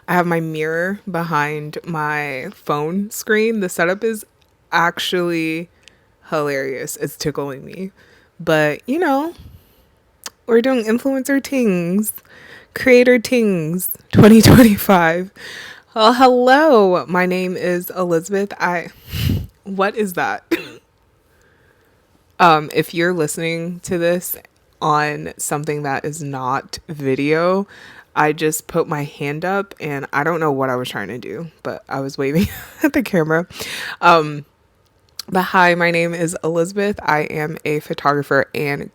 I have my mirror behind my phone screen. The setup is actually hilarious. It's tickling me. But, we're doing influencer tings, creator tings 2025. Well, hello. My name is Elizabeth. What is that? If you're listening to this on something that is not video, I just put my hand up and I don't know what I was trying to do, but I was waving at the camera. But hi, my name is Elizabeth. I am a photographer and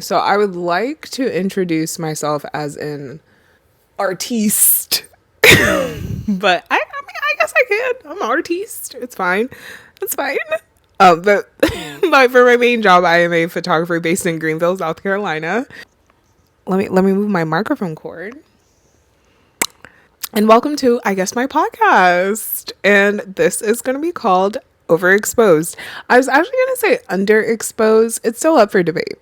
so I would like to introduce myself as an artiste. But I guess I can. I'm an artiste. It's fine. It's fine. But but for my main job, I am a photographer based in Greenville, South Carolina. Let me move my microphone cord. And welcome to, I guess, my podcast. And this is going to be called Overexposed. I was actually going to say Underexposed. It's still up for debate.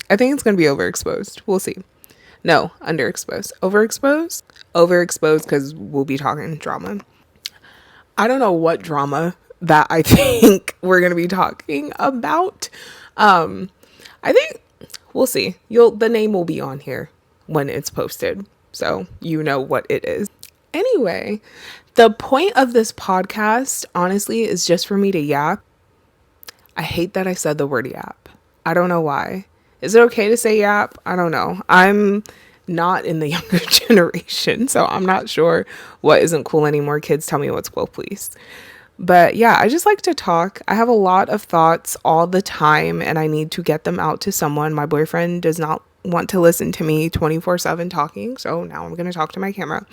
I think it's going to be Overexposed. We'll see. No, Underexposed. Overexposed? Overexposed because we'll be talking drama. I don't know what drama that I think we're going to be talking about. I think we'll see. The name will be on here when it's posted, so you know what it is. Anyway, the point of this podcast, honestly, is just for me to yap. I hate that I said the word yap. I don't know why. Is it okay to say yap? I don't know. I'm not in the younger generation, so I'm not sure what isn't cool anymore. Kids, tell me what's cool, please. But yeah, I just like to talk. I have a lot of thoughts all the time and I need to get them out to someone. My boyfriend does not want to listen to me 24/7 talking, so now I'm going to talk to my camera.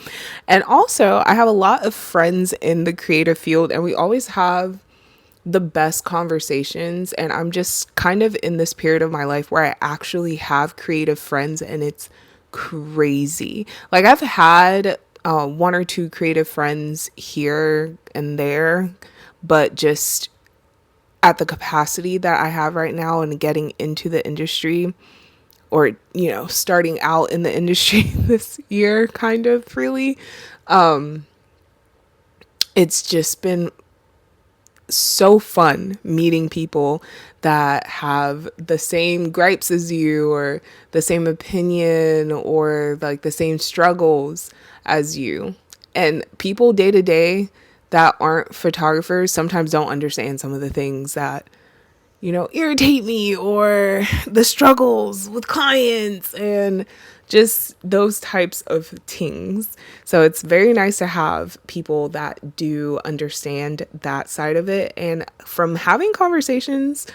And also, I have a lot of friends in the creative field and we always have the best conversations, and I'm just kind of in this period of my life where I actually have creative friends and it's crazy. Like, I've had one or two creative friends here and there, but just at the capacity that I have right now and getting into the industry, or starting out in the industry this year, kind of really, it's just been so fun meeting people that have the same gripes as you, or the same opinion, or like the same struggles as you. And people day to day that aren't photographers sometimes don't understand some of the things that irritate me, or the struggles with clients and just those types of things. So it's very nice to have people that do understand that side of it. And from having conversations,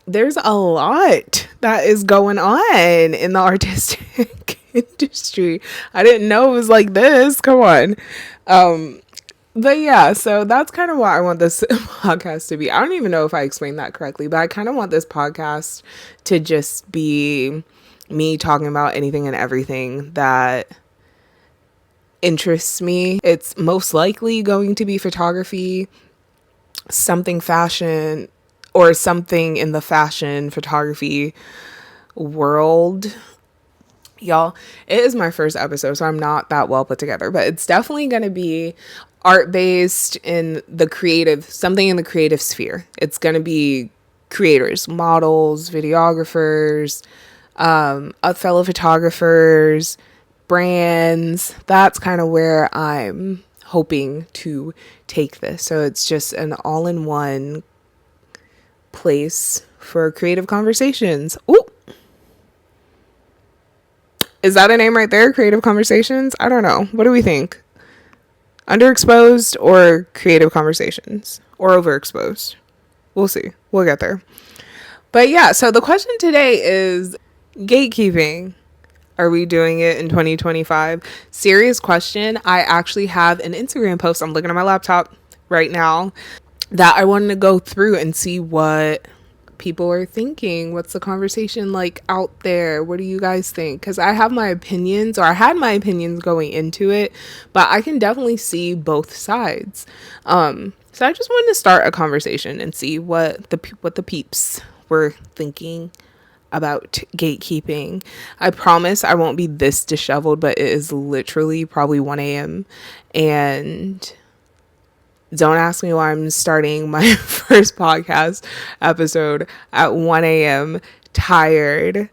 there's a lot that is going on in the artistic industry. I didn't know it was like this. Come on. But yeah, so that's kind of what I want this podcast to be. I don't even know if I explained that correctly, but I kind of want this podcast to just be me talking about anything and everything that interests me. It's most likely going to be photography, something fashion, or something in the fashion photography world. Y'all, it is my first episode, so I'm not that well put together, but it's definitely going to be art-based in the creative, something in the creative sphere. It's going to be creators, models, videographers, fellow photographers, brands. That's kind of where I'm hoping to take this. So it's just an all-in-one place for creative conversations. Ooh. Is that a name right there? Creative Conversations? I don't know. What do we think? Underexposed or Creative Conversations? Or Overexposed? We'll see. We'll get there. But yeah, so the question today is gatekeeping. Are we doing it in 2025? Serious question. I actually have an Instagram post. I'm looking at my laptop right now that I wanted to go through and see what people are thinking. What's the conversation like out there? What do you guys think? Because I have my opinions, or I had my opinions going into it, but I can definitely see both sides. So I just wanted to start a conversation and see what the peeps were thinking about gatekeeping. I promise I won't be this disheveled, but it is literally probably 1 a.m. And don't ask me why I'm starting my first podcast episode at 1 a.m. tired,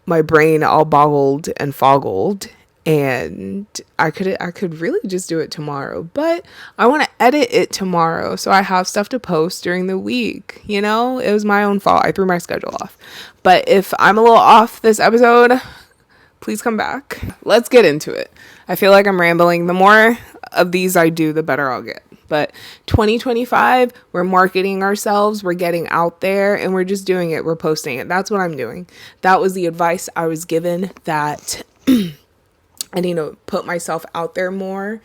my brain all boggled and foggled, and I could really just do it tomorrow, but I want to edit it tomorrow so I have stuff to post during the week. You know, it was my own fault. I threw my schedule off. But if I'm a little off this episode, please come back. Let's get into it. I feel like I'm rambling. The more of these I do, the better I'll get. But 2025, we're marketing ourselves, we're getting out there, and we're just doing it. We're posting it. That's what I'm doing. That was the advice I was given, that I need to put myself out there more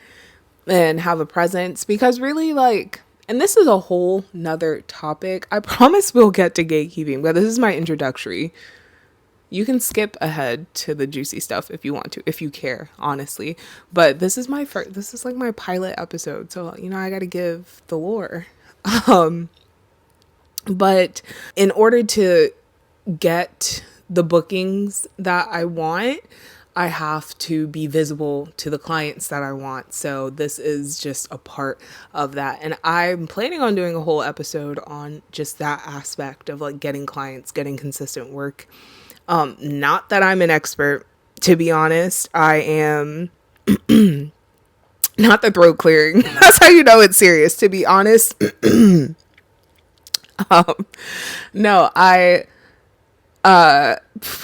and have a presence, because really, like, and this is a whole nother topic. I promise we'll get to gatekeeping, but this is my introductory. You can skip ahead to the juicy stuff if you want to, if you care, honestly. But this is this is like my pilot episode. So, you know, I got to give the lore. But in order to get the bookings that I want, I have to be visible to the clients that I want. So this is just a part of that. And I'm planning on doing a whole episode on just that aspect of like getting clients, getting consistent work. Not that I'm an expert, to be honest. I am not the throat clearing. That's how you know it's serious, to be honest. No, I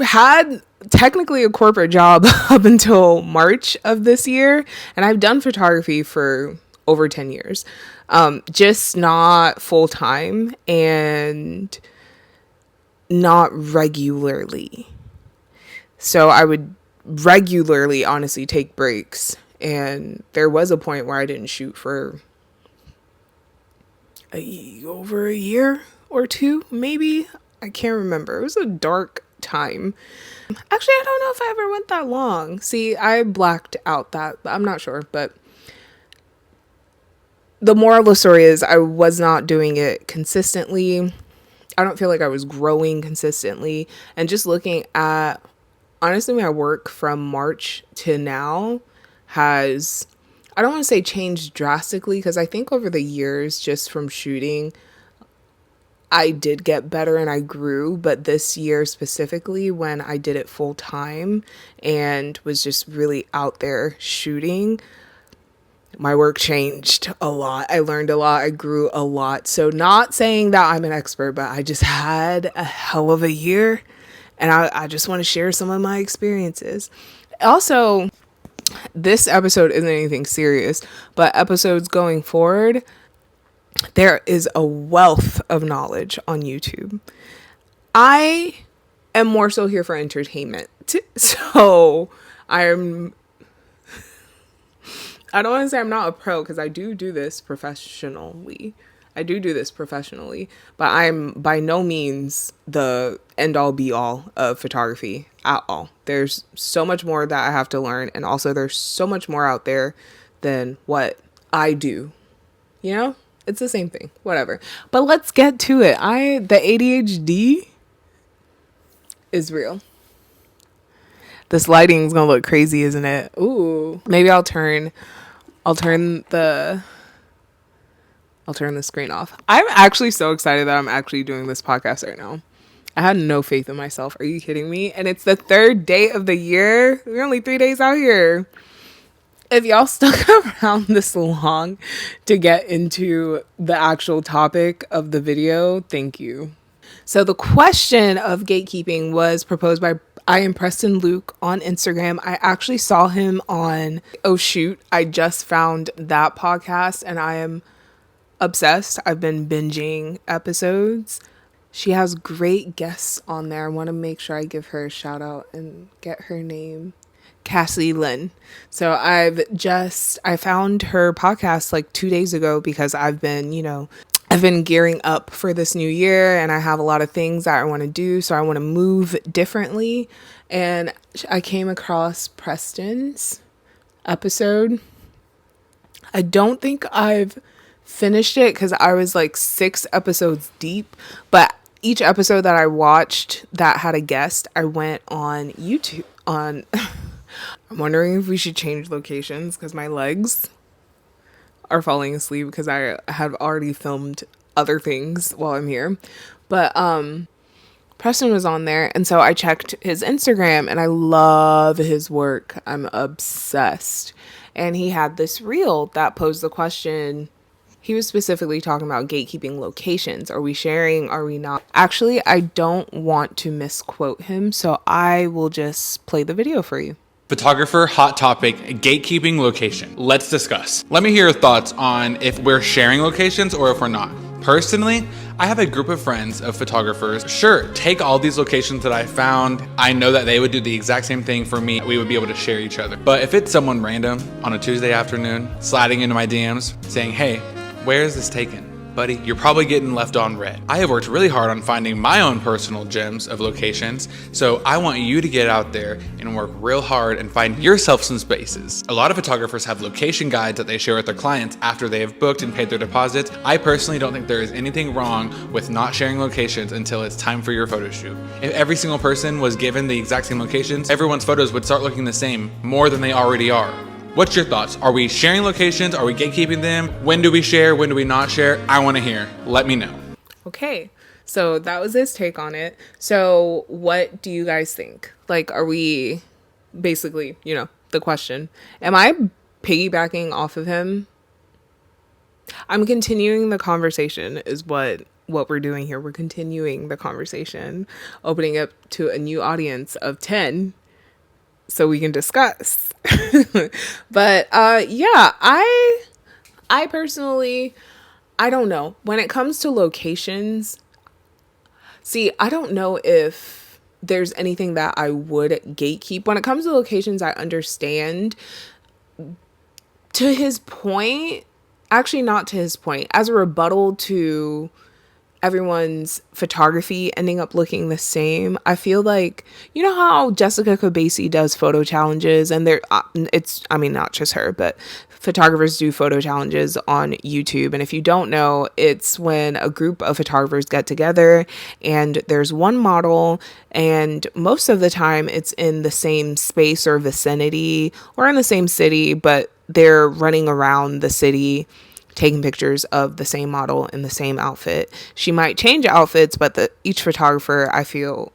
had technically a corporate job up until March of this year, and I've done photography for over 10 years. Just not full time and not regularly. So I would regularly, honestly, take breaks. And there was a point where I didn't shoot for over a year or two, maybe. I can't remember. It was a dark time. Actually, I don't know if I ever went that long. See, I blacked out that. I'm not sure, but the moral of the story is I was not doing it consistently. I don't feel like I was growing consistently. And just looking at, honestly, my work from March to now has, I don't want to say changed drastically, because I think over the years, just from shooting, I did get better and I grew. But this year specifically, when I did it full time and was just really out there shooting, my work changed a lot. I learned a lot. I grew a lot. So not saying that I'm an expert, but I just had a hell of a year, and I just want to share some of my experiences. Also, this episode isn't anything serious, but episodes going forward, there is a wealth of knowledge on YouTube. I am more so here for entertainment. So I don't want to say I'm not a pro, because I do this professionally. But I'm by no means the end all be all of photography at all. There's so much more that I have to learn. And also there's so much more out there than what I do. You know, it's the same thing, whatever. But let's get to it. The ADHD is real. This lighting's gonna look crazy, isn't it? Ooh, maybe I'll turn the screen off. I'm actually so excited that I'm actually doing this podcast right now. I had no faith in myself. Are you kidding me? And it's the third day of the year. We're only 3 days out here. If y'all stuck around this long to get into the actual topic of the video, thank you. So the question of gatekeeping was proposed by I am Preston Luke on Instagram. I actually saw him on Oh Shoot. I just found that podcast and I am obsessed. I've been binging episodes. She has great guests on there. I want to make sure I give her a shout out and get her name. Cassie Lynn. So I found her podcast like 2 days ago because I've been gearing up for this new year and I have a lot of things that I want to do. So I want to move differently. And I came across Preston's episode. I don't think I've finished it because I was like 6 episodes deep, but each episode that I watched that had a guest, I went on YouTube on I'm wondering if we should change locations because my legs are falling asleep because I have already filmed other things while I'm here. But Preston was on there, and so I checked his Instagram, and I love his work. I'm obsessed. And he had this reel that posed the question. He was specifically talking about gatekeeping locations. Are we sharing? Are we not? Actually, I don't want to misquote him, so I will just play the video for you. Photographer, hot topic, gatekeeping location. Let's discuss. Let me hear your thoughts on if we're sharing locations or if we're not. Personally, I have a group of friends of photographers. Sure, take all these locations that I found. I know that they would do the exact same thing for me. We would be able to share each other. But if it's someone random on a Tuesday afternoon, sliding into my DMs saying, hey, where is this taken? Buddy, you're probably getting left on red. I have worked really hard on finding my own personal gems of locations, so I want you to get out there and work real hard and find yourself some spaces. A lot of photographers have location guides that they share with their clients after they have booked and paid their deposits. I personally don't think there is anything wrong with not sharing locations until it's time for your photo shoot. If every single person was given the exact same locations, everyone's photos would start looking the same more than they already are. What's your thoughts? Are we sharing locations? Are we gatekeeping them? When do we share? When do we not share? I want to hear. Let me know. Okay, so that was his take on it. So what do you guys think? Like, are we basically, the question, am I piggybacking off of him? I'm continuing the conversation is what we're doing here. We're continuing the conversation, opening up to a new audience of 10 so we can discuss. But yeah, I personally, I don't know. When it comes to locations, see, I don't know if there's anything that I would gatekeep. When it comes to locations, I understand. To his point, actually not to his point, as a rebuttal to everyone's photography ending up looking the same, I feel like, you know how Jessica Cabesi does photo challenges, and not just her, but photographers do photo challenges on YouTube. And if you don't know, it's when a group of photographers get together and there's one model, and most of the time it's in the same space or vicinity or in the same city, but they're running around the city taking pictures of the same model in the same outfit. She might change outfits, but each photographer, I feel,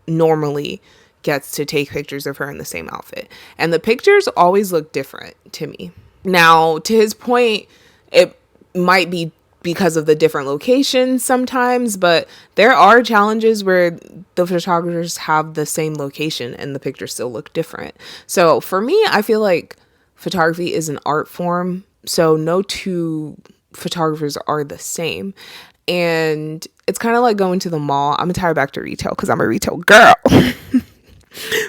normally gets to take pictures of her in the same outfit. And the pictures always look different to me. Now, to his point, it might be because of the different locations sometimes, but there are challenges where the photographers have the same location and the pictures still look different. So for me, I feel like photography is an art form. So no two photographers are the same. And it's kind of like going to the mall. I'm going to tie it back to retail because I'm a retail girl.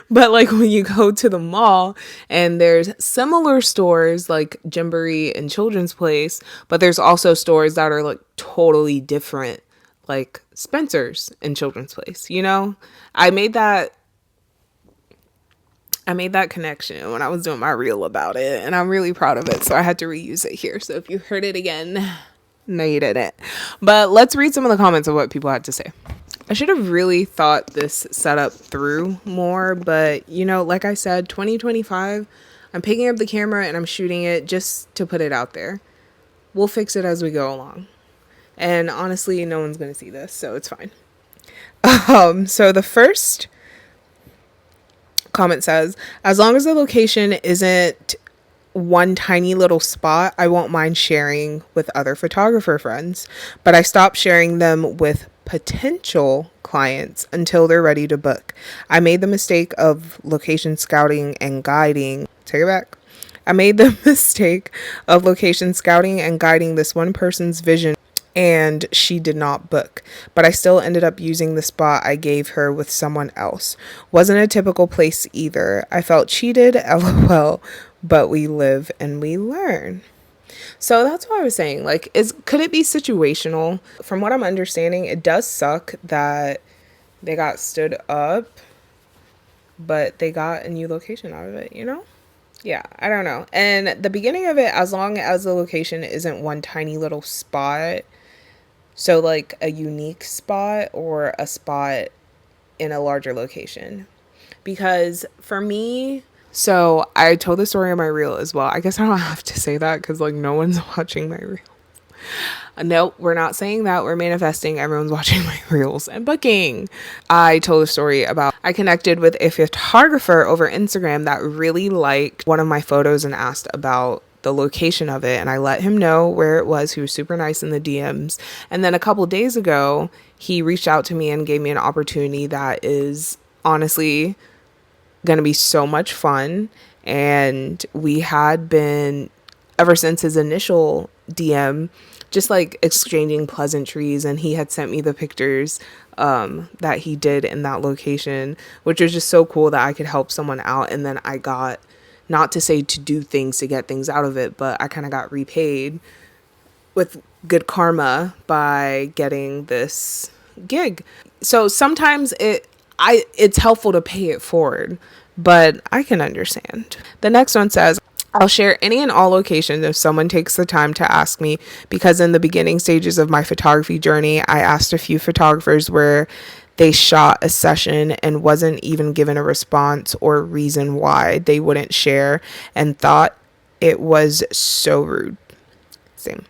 But like when you go to the mall and there's similar stores like Gymboree and Children's Place, but there's also stores that are like totally different, like Spencer's and Children's Place. I made that connection when I was doing my reel about it, and I'm really proud of it. So I had to reuse it here. So if you heard it again, no, you didn't. But let's read some of the comments of what people had to say. I should have really thought this setup through more, but like I said, 2025, I'm picking up the camera and I'm shooting it just to put it out there. We'll fix it as we go along. And honestly, no one's going to see this, so it's fine. So the first comment says, as long as the location isn't one tiny little spot, I won't mind sharing with other photographer friends, but I stopped sharing them with potential clients until they're ready to book. I made the mistake of location scouting and guiding. Take it back. I made the mistake of location scouting and guiding this one person's vision, and she did not book, but I still ended up using the spot I gave her with someone else. Wasn't a typical place either. I felt cheated, lol, but we live and we learn. So that's what I was saying. Like, could it be situational? From what I'm understanding, it does suck that they got stood up, but they got a new location out of it, Yeah, I don't know. And the beginning of it, as long as the location isn't one tiny little spot, So like a unique spot or a spot in a larger location. Because for me, so I told the story on my reel as well. I guess I don't have to say that because like no one's watching my reel. No, we're not saying that. We're manifesting. Everyone's watching my reels and booking. I told a story about I connected with a photographer over Instagram that really liked one of my photos and asked about the location of it. And I let him know where it was. He was super nice in the DMs. And then a couple days ago, he reached out to me and gave me an opportunity that is honestly going to be so much fun. And we had been, ever since his initial DM, just like exchanging pleasantries, and he had sent me the pictures that he did in that location, which was just so cool that I could help someone out. And then I got, not to say to do things to get things out of it, but I kind of got repaid with good karma by getting this gig. So sometimes it's helpful to pay it forward, but I can understand. The next one says, I'll share any and all locations if someone takes the time to ask me, because in the beginning stages of my photography journey, I asked a few photographers where they shot a session and wasn't even given a response or reason why they wouldn't share, and thought it was so rude. Same.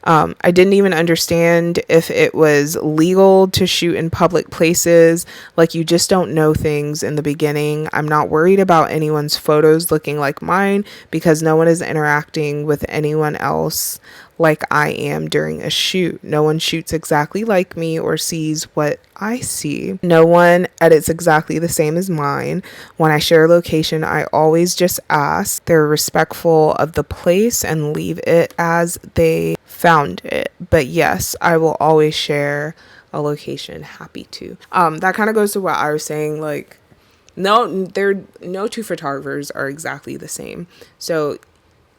I didn't even understand if it was legal to shoot in public places. Like, you just don't know things in the beginning. I'm not worried about anyone's photos looking like mine because no one is interacting with anyone else like I am during a shoot. No one shoots exactly like me or sees what I see. No one edits exactly the same as mine. When I share a location, I always just ask they're respectful of the place and leave it as they found it. But yes, I will always share a location. Happy to. That kind of goes to what I was saying. Like, no two photographers are exactly the same. So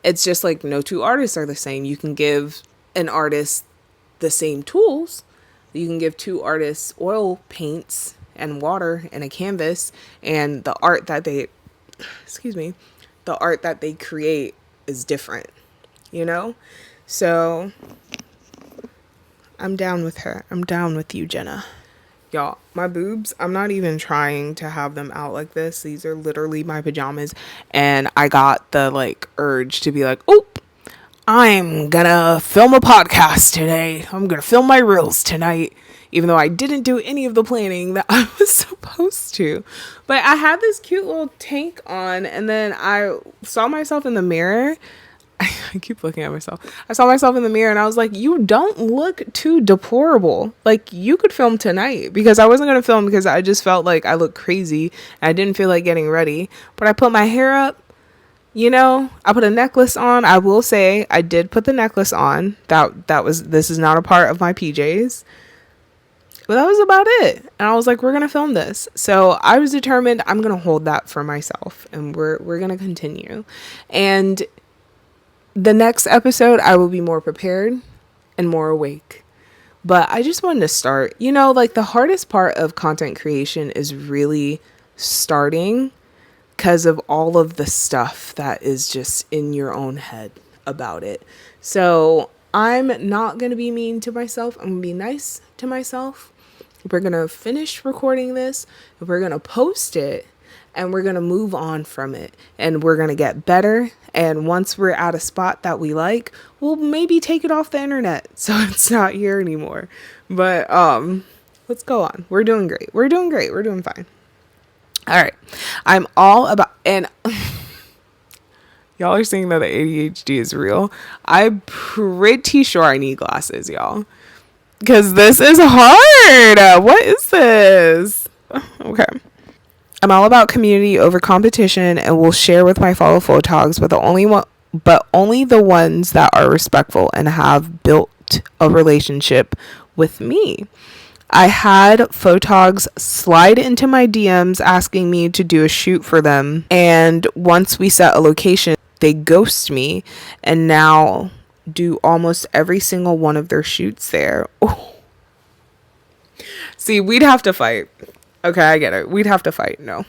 it's just like no two artists are the same. You can give an artist the same tools. You can give two artists oil paints and water and a canvas, and the art that they create is different, you know? So I'm down with her. I'm down with you, Jenna. Y'all, my boobs, I'm not even trying to have them out like this. These are literally my pajamas. And I got the like urge to be like, oh, I'm gonna film a podcast today. I'm gonna film my reels tonight. Even though I didn't do any of the planning that I was supposed to. But I had this cute little tank on, and then I saw myself in the mirror. I keep looking at myself. I saw myself in the mirror and I was like, you don't look too deplorable. Like, you could film tonight, because I wasn't going to film because I just felt like I looked crazy and I didn't feel like getting ready. But I put my hair up, you know, I put a necklace on. I will say I did put the necklace on. This is not a part of my PJs. But that was about it. And I was like, we're going to film this. So I was determined I'm going to hold that for myself, and we're going to continue. And the next episode, I will be more prepared and more awake. But I just wanted to start. You know, like, the hardest part of content creation is really starting, because of all of the stuff that is just in your own head about it. So I'm not going to be mean to myself. I'm going to be nice to myself. We're going to finish recording this. We're going to post it. And we're going to move on from it, and we're going to get better. And once we're at a spot that we like, we'll maybe take it off the internet so it's not here anymore. But let's go on. We're doing great. We're doing fine. All right. I'm all about, and y'all are saying that the ADHD is real. I'm pretty sure I need glasses, y'all, because this is hard. What is this? Okay. I'm all about community over competition, and will share with my fellow photogs, but only the ones that are respectful and have built a relationship with me. I had photogs slide into my DMs asking me to do a shoot for them, and once we set a location, they ghost me, and now do almost every single one of their shoots there. Oh. See, we'd have to fight. Okay, I get it. We'd have to fight. No.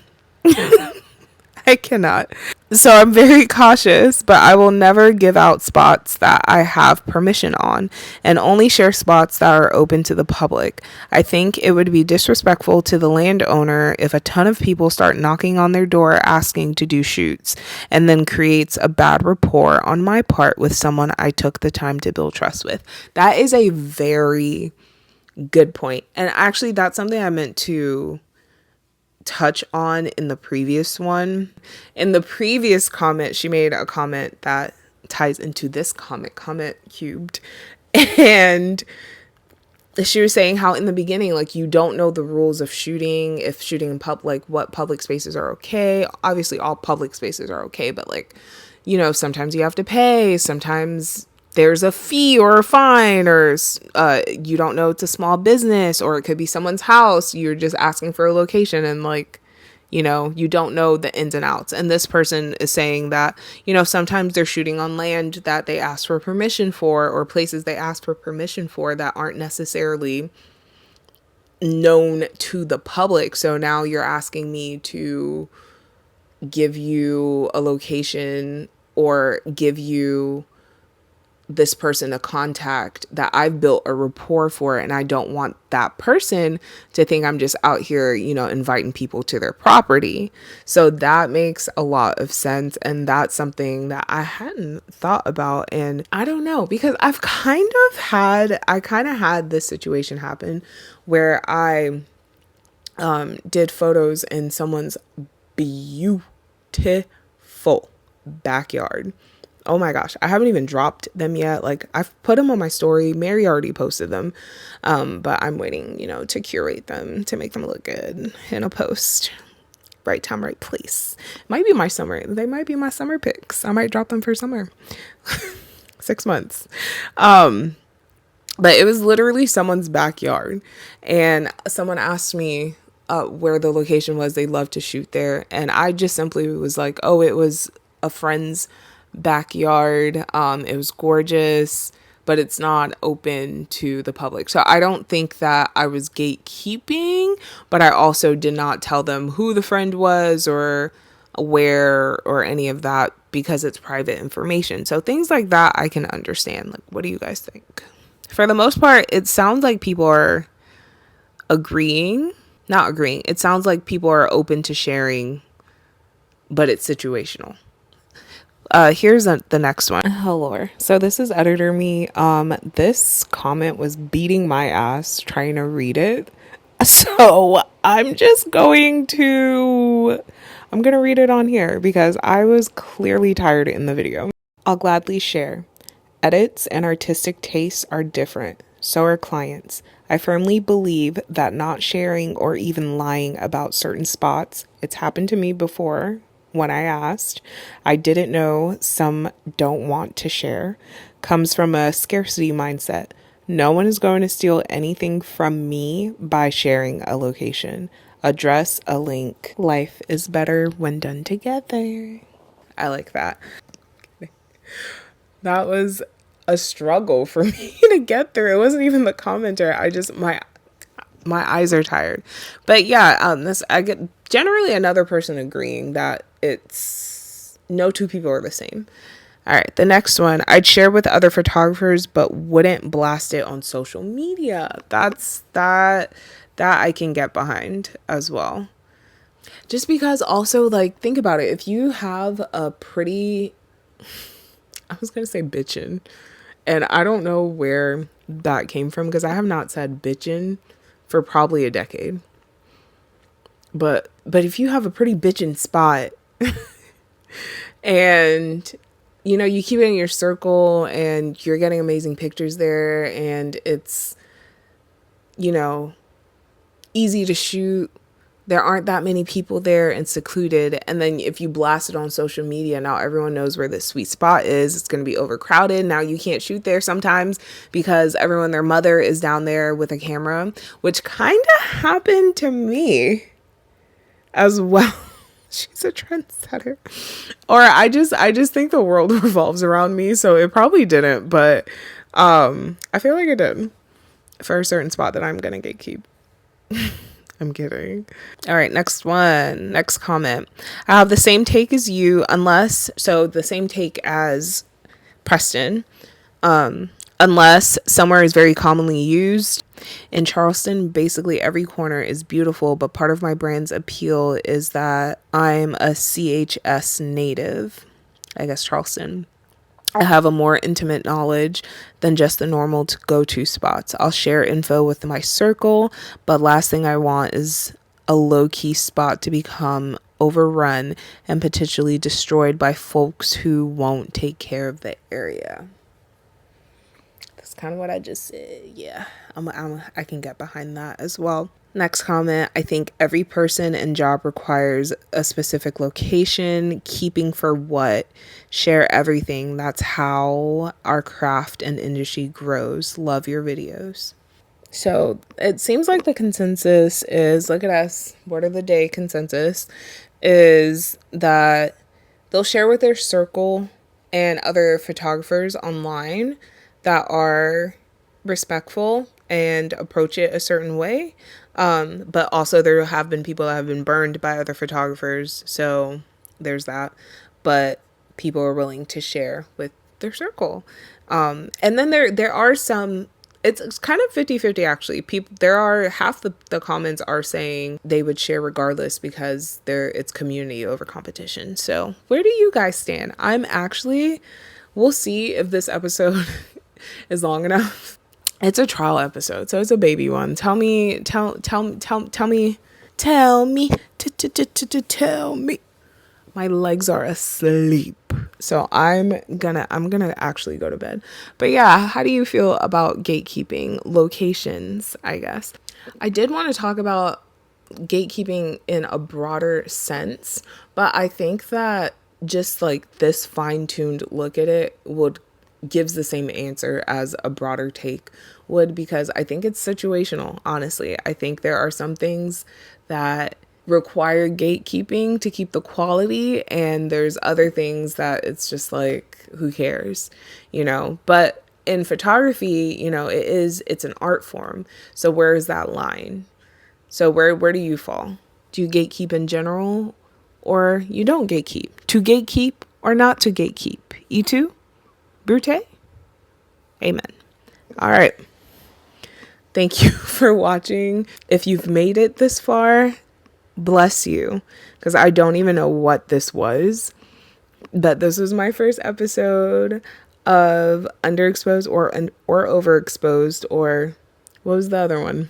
I cannot. So I'm very cautious, but I will never give out spots that I have permission on and only share spots that are open to the public. I think it would be disrespectful to the landowner if a ton of people start knocking on their door asking to do shoots and then creates a bad rapport on my part with someone I took the time to build trust with. That is a very good point. And actually, that's something I meant to touch on in the previous one. In the previous comment, she made a comment that ties into this comment cubed. And she was saying how in the beginning, like, you don't know the rules of shooting, if shooting in public, what public spaces are okay. Obviously, all public spaces are okay, but like, you know, sometimes you have to pay, sometimes there's a fee or a fine, or you don't know it's a small business, or it could be someone's house. You're just asking for a location and like, you know, you don't know the ins and outs. And this person is saying that, you know, sometimes they're shooting on land that they asked for permission for, or places they asked for permission for that aren't necessarily known to the public. So now you're asking me to give you a location or give you this person a contact that I've built a rapport for, and I don't want that person to think I'm just out here, you know, inviting people to their property. So that makes a lot of sense, and that's something that I hadn't thought about. And I don't know, because I kind of had this situation happen where I did photos in someone's beautiful backyard. Oh my gosh, I haven't even dropped them yet. Like, I've put them on my story. Mary already posted them. But I'm waiting, you know, to curate them to make them look good in a post. Right time, right place. Might be my summer. They might be my summer pics. I might drop them for summer. 6 months. But it was literally someone's backyard. And someone asked me where the location was. They'd love to shoot there. And I just simply was like, oh, it was a friend's backyard. It was gorgeous, but it's not open to the public. So I don't think that I was gatekeeping, but I also did not tell them who the friend was or where or any of that, because it's private information. So things like that I can understand. Like, what do you guys think? For the most part, it sounds like people are not agreeing. It sounds like people are open to sharing, but it's situational. Here's the next one. Hello. So this is editor me. This comment was beating my ass trying to read it. So I'm going to read it on here because I was clearly tired in the video. I'll gladly share. Edits and artistic tastes are different. So are clients. I firmly believe that not sharing or even lying about certain spots, it's happened to me before. When I asked, I didn't know, some don't want to share, comes from a scarcity mindset. No one is going to steal anything from me by sharing a location, address, a link. Life is better when done together. I like that. That was a struggle for me to get through. It wasn't even the commenter. My eyes are tired. But yeah, I get generally another person agreeing that it's no two people are the same. All right, the next one. I'd share with other photographers but wouldn't blast it on social media. That I can get behind as well. Just because also, like, think about it. If you have a pretty, I was going to say bitchin', and I don't know where that came from because I have not said bitchin' for probably a decade. But if you have a pretty bitchin' spot and, you know, you keep it in your circle and you're getting amazing pictures there and it's, you know, easy to shoot, there aren't that many people there and secluded, and then if you blast it on social media, now everyone knows where this sweet spot is. It's going to be overcrowded. Now you can't shoot there sometimes because their mother is down there with a camera, which kind of happened to me as well. She's a trendsetter. Or I just think the world revolves around me, so it probably didn't, but I feel like it did for a certain spot that I'm going to gatekeep. I'm kidding. All right, next one. Next comment. I have the same take as you, the same take as Preston. Unless somewhere is very commonly used. In Charleston, basically every corner is beautiful, but part of my brand's appeal is that I'm a CHS native. I guess Charleston. I have a more intimate knowledge than just the normal to go-to spots. I'll share info with my circle, but last thing I want is a low-key spot to become overrun and potentially destroyed by folks who won't take care of the area. That's kind of what I just said. Yeah, I can get behind that as well. Next comment, I think every person and job requires a specific location, keeping for what, share everything. That's how our craft and industry grows. Love your videos. So it seems like the consensus is, look at us, word of the day consensus, is that they'll share with their circle and other photographers online that are respectful and approach it a certain way. But also there have been people that have been burned by other photographers. So there's that. But people are willing to share with their circle. And then there are some, it's kind of 50-50 actually. There are half the comments are saying they would share regardless because it's community over competition. So where do you guys stand? We'll see if this episode is long enough. It's a trial episode, so it's a baby one. Tell me. My legs are asleep. So I'm gonna actually go to bed. But yeah, how do you feel about gatekeeping locations, I guess? I did want to talk about gatekeeping in a broader sense, but I think that just like this fine-tuned look at it gives the same answer as a broader take would, because I think it's situational, honestly. I think there are some things that require gatekeeping to keep the quality, and there's other things that it's just like, who cares, but in photography, it's an art form. So where is that line? So where do you fall? Do you gatekeep in general, or you don't gatekeep? To gatekeep or not to gatekeep? E2? Brute? Amen. All right. Thank you for watching. If you've made it this far, bless you, because I don't even know what this was, but this was my first episode of Underexposed or Overexposed, or what was the other one?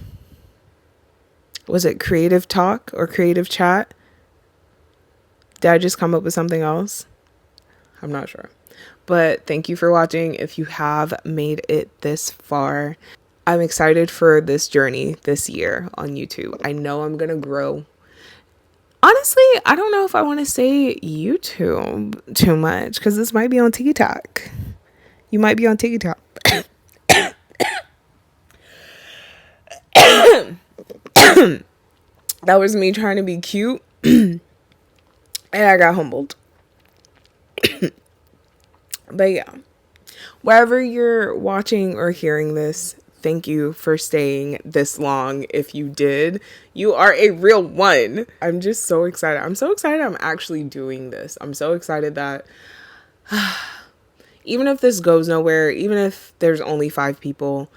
Was it Creative Talk or Creative Chat? Did I just come up with something else? I'm not sure. But thank you for watching. If you have made it this far, I'm excited for this journey this year on YouTube. I know I'm going to grow. Honestly, I don't know if I want to say YouTube too much, because this might be on TikTok. You might be on TikTok. That was me trying to be cute. And I got humbled. But yeah, wherever you're watching or hearing this, thank you for staying this long. If you did, you are a real one. I'm just so excited. I'm so excited I'm actually doing this. I'm so excited that even if this goes nowhere, even if there's only 5 people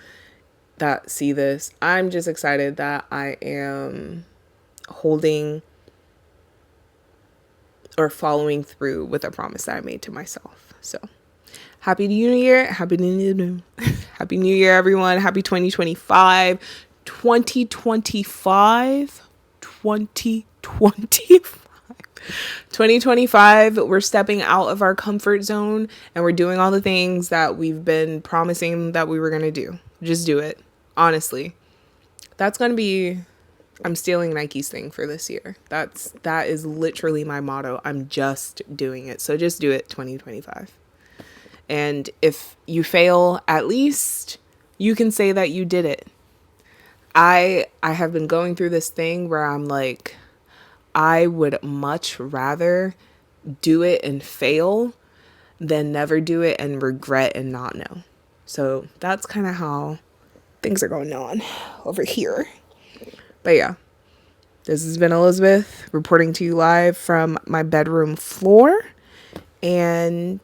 that see this, I'm just excited that I am holding or following through with a promise that I made to myself. So Happy New Year. Happy New Year, everyone. Happy 2025. 2025. We're stepping out of our comfort zone and we're doing all the things that we've been promising that we were going to do. Just do it. Honestly. That's going to be, I'm stealing Nike's thing for this year. That is literally my motto. I'm just doing it. So just do it 2025. And if you fail, at least you can say that you did it. I have been going through this thing where I'm like, I would much rather do it and fail than never do it and regret and not know. So that's kind of how things are going on over here. But yeah, This has been Elizabeth reporting to you live from my bedroom floor. And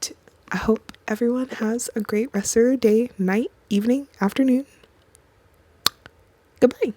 I hope everyone has a great rest of their day, night, evening, afternoon. Goodbye.